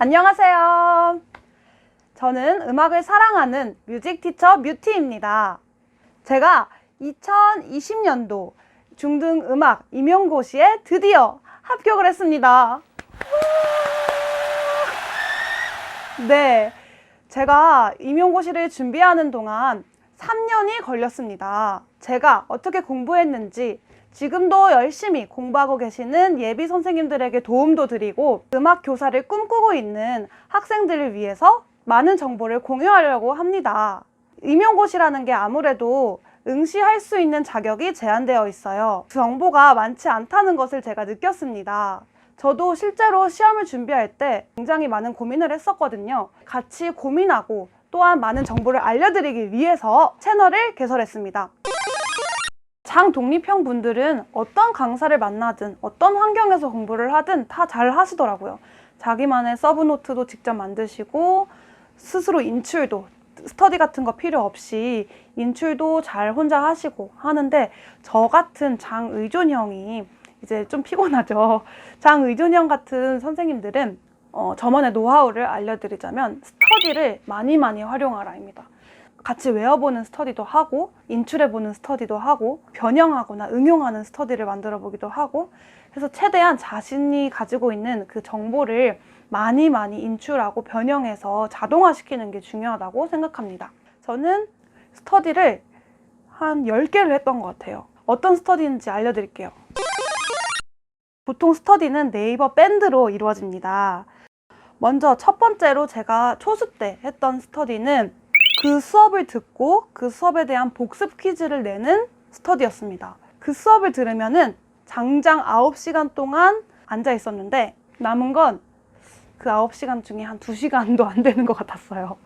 안녕하세요. 저는 음악을 사랑하는 뮤직 티처 뮤티입니다. 제가 2020년도 중등 음악 임용고시에 드디어 합격을 했습니다. 네, 제가 임용고시를 준비하는 동안 3년이 걸렸습니다. 제가 어떻게 공부했는지 지금도 열심히 공부하고 계시는 예비 선생님들에게 도움도 드리고 음악 교사를 꿈꾸고 있는 학생들을 위해서 많은 정보를 공유하려고 합니다. 임용고시라는 게 아무래도 응시할 수 있는 자격이 제한되어 있어요. 정보가 많지 않다는 것을 제가 느꼈습니다. 저도 실제로 시험을 준비할 때 굉장히 많은 고민을 했었거든요. 같이 고민하고 또한 많은 정보를 알려드리기 위해서 채널을 개설했습니다. 장독립형 분들은 어떤 강사를 만나든 어떤 환경에서 공부를 하든 다 잘 하시더라고요. 자기만의 서브노트도 직접 만드시고 스스로 인출도 스터디 같은 거 필요 없이 인출도 잘 혼자 하시고 하는데, 저 같은 장의존형이 이제 좀 피곤하죠. 장의존형 같은 선생님들은 저만의 노하우를 알려드리자면 스터디를 많이 활용하라입니다. 같이 외워보는 스터디도 하고 인출해보는 스터디도 하고 변형하거나 응용하는 스터디를 만들어 보기도 하고 해서 최대한 자신이 가지고 있는 그 정보를 많이 인출하고 변형해서 자동화시키는 게 중요하다고 생각합니다. 저는 스터디를 한 10개를 했던 것 같아요. 어떤 스터디인지 알려드릴게요. 보통 스터디는 네이버 밴드로 이루어집니다. 먼저 첫 번째로 제가 초수 때 했던 스터디는 그 수업을 듣고 그 수업에 대한 복습 퀴즈를 내는 스터디였습니다. 그 수업을 들으면은 장장 9시간 동안 앉아 있었는데 남은 건 그 9시간 중에 한 2시간도 안 되는 것 같았어요.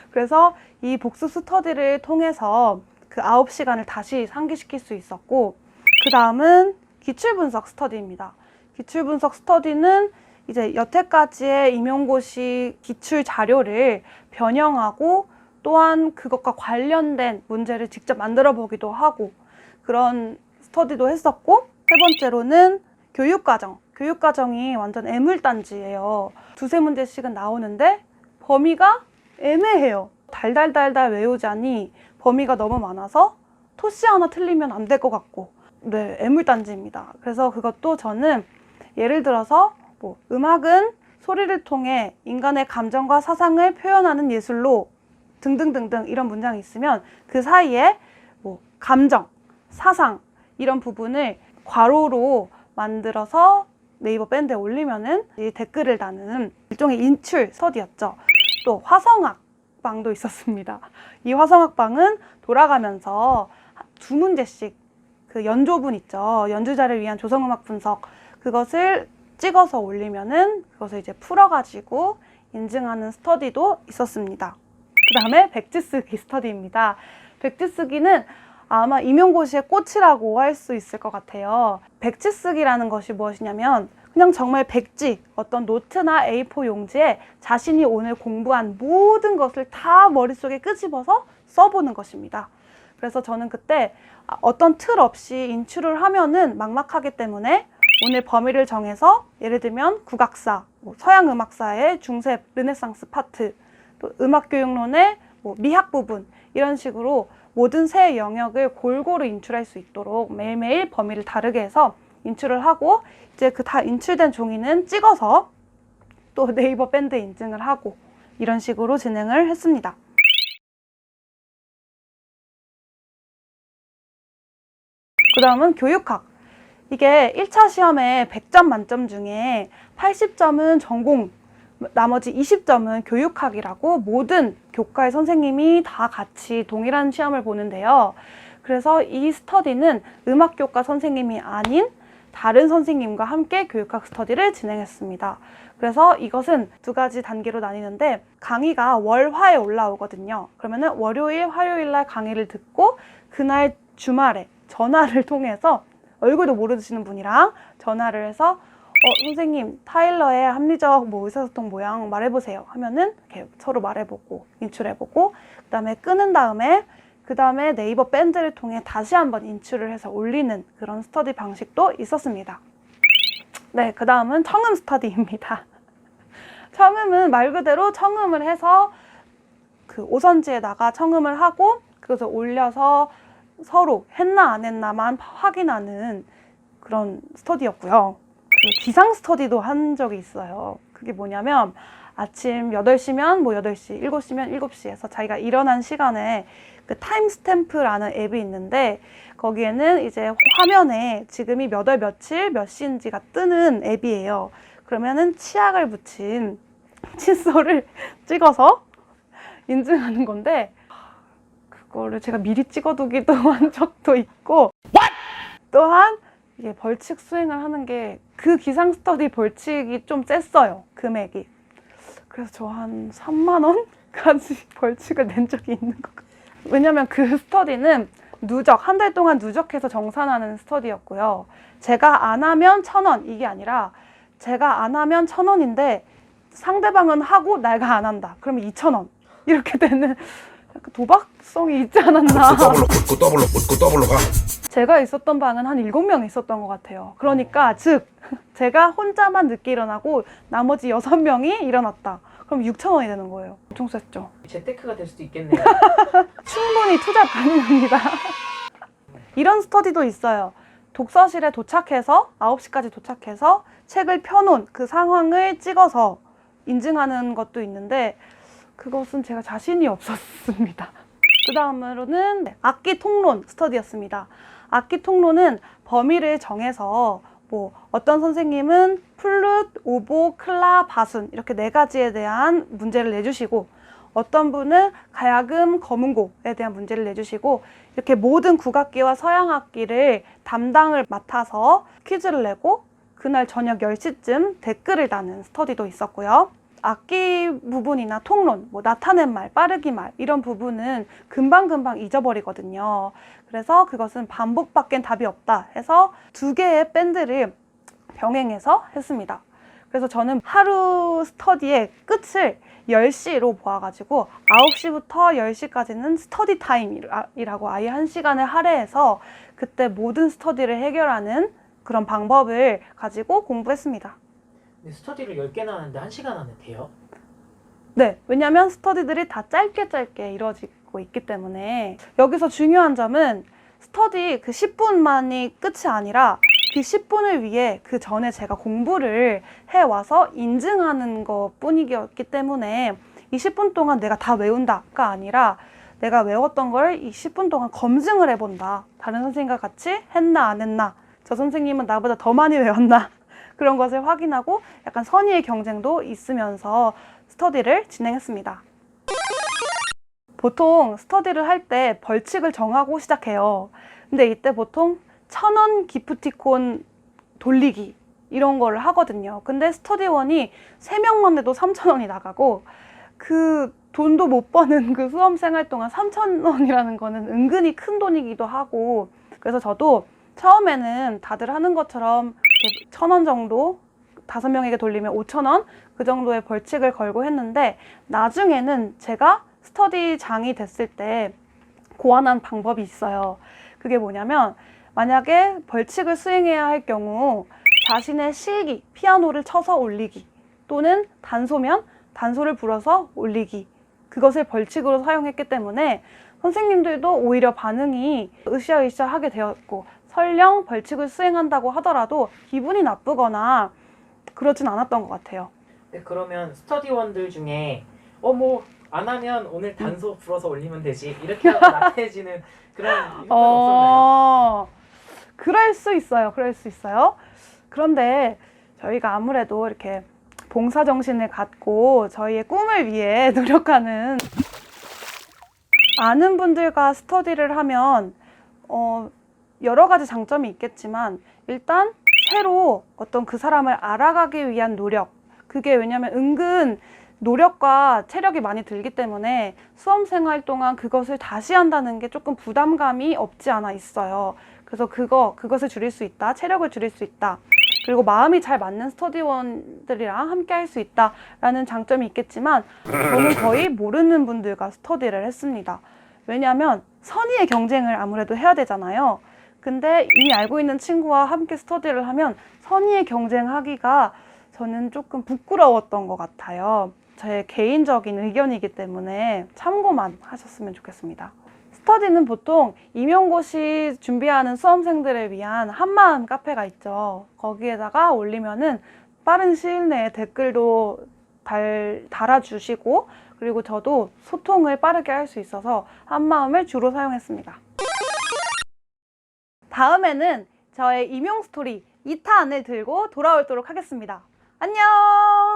그래서 이 복습 스터디를 통해서 그 9시간을 다시 상기시킬 수 있었고, 그 다음은 기출분석 스터디입니다. 기출분석 스터디는 이제 여태까지의 임용고시 기출 자료를 변형하고 또한 그것과 관련된 문제를 직접 만들어 보기도 하고 그런 스터디도 했었고, 세 번째로는 교육과정. 교육과정이 완전 애물단지예요. 두세 문제씩은 나오는데 범위가 애매해요. 달달달달 외우자니 범위가 너무 많아서 토시 하나 틀리면 안 될 것 같고, 네, 애물단지입니다. 그래서 그것도 저는 예를 들어서 음악은 소리를 통해 인간의 감정과 사상을 표현하는 예술로 등등등등 이런 문장이 있으면 그 사이에 감정, 사상 이런 부분을 괄호로 만들어서 네이버 밴드에 올리면은 댓글을 다는 일종의 인출 스터디였죠. 또 화성학방도 있었습니다. 이 화성학방은 돌아가면서 2문제씩 그 연조분 있죠. 연주자를 위한 조성음악 분석, 그것을 찍어서 올리면은 그것을 이제 풀어가지고 인증하는 스터디도 있었습니다. 그 다음에 백지 쓰기 스터디입니다. 백지 쓰기는 아마 임용고시의 꽃이라고 할 수 있을 것 같아요. 백지 쓰기라는 것이 무엇이냐면 그냥 정말 백지, 어떤 노트나 A4 용지에 자신이 오늘 공부한 모든 것을 다 머릿속에 끄집어서 써보는 것입니다. 그래서 저는 그때 어떤 틀 없이 인출을 하면은 막막하기 때문에 오늘 범위를 정해서 예를 들면 국악사, 서양음악사의 중세 르네상스 파트, 또 음악교육론의 미학 부분 이런 식으로 모든 세 영역을 골고루 인출할 수 있도록 매일매일 범위를 다르게 해서 인출을 하고, 이제 그 다 인출된 종이는 찍어서 또 네이버 밴드 인증을 하고 이런 식으로 진행을 했습니다. 그 다음은 교육학. 이게 1차 시험에 100점 만점 중에 80점은 전공, 나머지 20점은 교육학이라고 모든 교과의 선생님이 다 같이 동일한 시험을 보는데요. 그래서 이 스터디는 음악교과 선생님이 아닌 다른 선생님과 함께 교육학 스터디를 진행했습니다. 그래서 이것은 2가지 단계로 나뉘는데 강의가 월, 화에 올라오거든요. 그러면은 월요일, 화요일 날 강의를 듣고 그날 주말에 전화를 통해서 얼굴도 모르시는 분이랑 전화를 해서 선생님 타일러의 합리적 의사소통 모양 말해보세요 하면은 이렇게 서로 말해보고 인출해보고 그 다음에 끄는 다음에 그 다음에 네이버 밴드를 통해 다시 한번 인출을 해서 올리는 그런 스터디 방식도 있었습니다. 네, 그 다음은 청음 스터디입니다. 청음은 말 그대로 청음을 해서 그 오선지에다가 청음을 하고 그것을 올려서 서로 했나 안 했나만 확인하는 그런 스터디였고요. 그 기상 스터디도 한 적이 있어요. 그게 뭐냐면 아침 8시면 뭐 8시, 7시면 7시에서 자기가 일어난 시간에 그 타임스탬프라는 앱이 있는데 거기에는 이제 화면에 지금이 몇 월 며칠 몇 시인지가 뜨는 앱이에요. 그러면은 치약을 붙인 칫솔을 찍어서 인증하는 건데 그거를 제가 미리 찍어두기도 한 적도 있고 또한 이게 벌칙 수행을 하는 게 그 기상 스터디 벌칙이 좀 셌어요. 금액이. 그래서 저 한 3만 원까지 벌칙을 낸 적이 있는 것 같아요. 왜냐면 그 스터디는 누적, 한 달 동안 누적해서 정산하는 스터디였고요. 제가 안 하면 1,000원 이게 아니라 제가 안 하면 1,000원인데 상대방은 하고 내가 안 한다. 그러면 2,000원. 이렇게 되는 약간 도박성이 있지 않았나. 더블로 가. 제가 있었던 방은 한 7명 있었던 것 같아요. 그러니까 즉 제가 혼자만 늦게 일어나고 나머지 6명이 일어났다. 그럼 6,000원이 되는 거예요. 엄청 셌죠. 재테크가 될 수도 있겠네요. 충분히 투자 가능합니다. 이런 스터디도 있어요. 독서실에 도착해서 9시까지 도착해서 책을 펴놓은 그 상황을 찍어서 인증하는 것도 있는데 그것은 제가 자신이 없었습니다. 그 다음으로는 악기 통론 스터디였습니다. 악기 통론은 범위를 정해서 뭐 어떤 선생님은 플룻, 오보, 클라, 바순 이렇게 4가지에 대한 문제를 내주시고 어떤 분은 가야금, 거문고에 대한 문제를 내주시고 이렇게 모든 국악기와 서양악기를 담당을 맡아서 퀴즈를 내고 그날 저녁 10시쯤 댓글을 다는 스터디도 있었고요. 악기 부분이나 통론, 뭐 나타낸 말, 빠르기 말 이런 부분은 금방금방 잊어버리거든요. 그래서 그것은 반복밖엔 답이 없다 해서 2개의 밴드를 병행해서 했습니다. 그래서 저는 하루 스터디의 끝을 10시로 보아가지고 9시부터 10시까지는 스터디 타임이라고 아예 1시간을 할애해서 그때 모든 스터디를 해결하는 그런 방법을 가지고 공부했습니다. 근데 스터디를 10개나 하는데 1시간 안에 돼요? 네, 왜냐면 스터디들이 다 짧게 이루어지고 있기 때문에 여기서 중요한 점은 스터디 그 10분만이 끝이 아니라 그 10분을 위해 그 전에 제가 공부를 해와서 인증하는 것 뿐이었기 때문에 이 10분 동안 내가 다 외운다가 아니라 내가 외웠던 걸 이 10분 동안 검증을 해본다. 다른 선생님과 같이 했나 안 했나, 저 선생님은 나보다 더 많이 외웠나 그런 것을 확인하고 약간 선의의 경쟁도 있으면서 스터디를 진행했습니다. 보통 스터디를 할 때 벌칙을 정하고 시작해요. 근데 이때 보통 1,000원 기프티콘 돌리기 이런 걸 하거든요. 근데 스터디원이 3명만 해도 3,000원이 나가고 그 돈도 못 버는 그 수험생활 동안 3,000원이라는 거는 은근히 큰 돈이기도 하고 그래서 저도 처음에는 다들 하는 것처럼 1,000원 정도 5명에게 돌리면 5,000원 그 정도의 벌칙을 걸고 했는데 나중에는 제가 스터디장이 됐을 때 고안한 방법이 있어요. 그게 뭐냐면 만약에 벌칙을 수행해야 할 경우 자신의 실기, 피아노를 쳐서 올리기 또는 단소면 단소를 불어서 올리기 그것을 벌칙으로 사용했기 때문에 선생님들도 오히려 반응이 으쌰으쌰 하게 되었고 설령 벌칙을 수행한다고 하더라도 기분이 나쁘거나 그러진 않았던 것 같아요. 네, 그러면 스터디원들 중에 뭐 안 하면 오늘 단소 불어서 올리면 되지 이렇게 하고 나태해지는 그런 이유는 없었나요? 그럴 수 있어요. 그럴 수 있어요. 그런데 저희가 아무래도 이렇게 봉사정신을 갖고 저희의 꿈을 위해 노력하는 아는 분들과 스터디를 하면 여러 가지 장점이 있겠지만 일단 새로 어떤 그 사람을 알아가기 위한 노력 그게 왜냐면 은근 노력과 체력이 많이 들기 때문에 수험생활 동안 그것을 다시 한다는 게 조금 부담감이 없지 않아 있어요. 그래서 그것을 줄일 수 있다, 체력을 줄일 수 있다, 그리고 마음이 잘 맞는 스터디원들이랑 함께 할 수 있다라는 장점이 있겠지만 저는 거의 모르는 분들과 스터디를 했습니다. 왜냐하면 선의의 경쟁을 아무래도 해야 되잖아요. 근데 이미 알고 있는 친구와 함께 스터디를 하면 선의의 경쟁하기가 저는 조금 부끄러웠던 것 같아요. 제 개인적인 의견이기 때문에 참고만 하셨으면 좋겠습니다. 스터디는 보통 임용고시 준비하는 수험생들을 위한 한마음 카페가 있죠. 거기에다가 올리면은 빠른 시일 내에 댓글도 달아주시고, 그리고 저도 소통을 빠르게 할 수 있어서 한마음을 주로 사용했습니다. 다음에는 저의 임용 스토리 2탄을 들고 돌아오도록 하겠습니다. 안녕!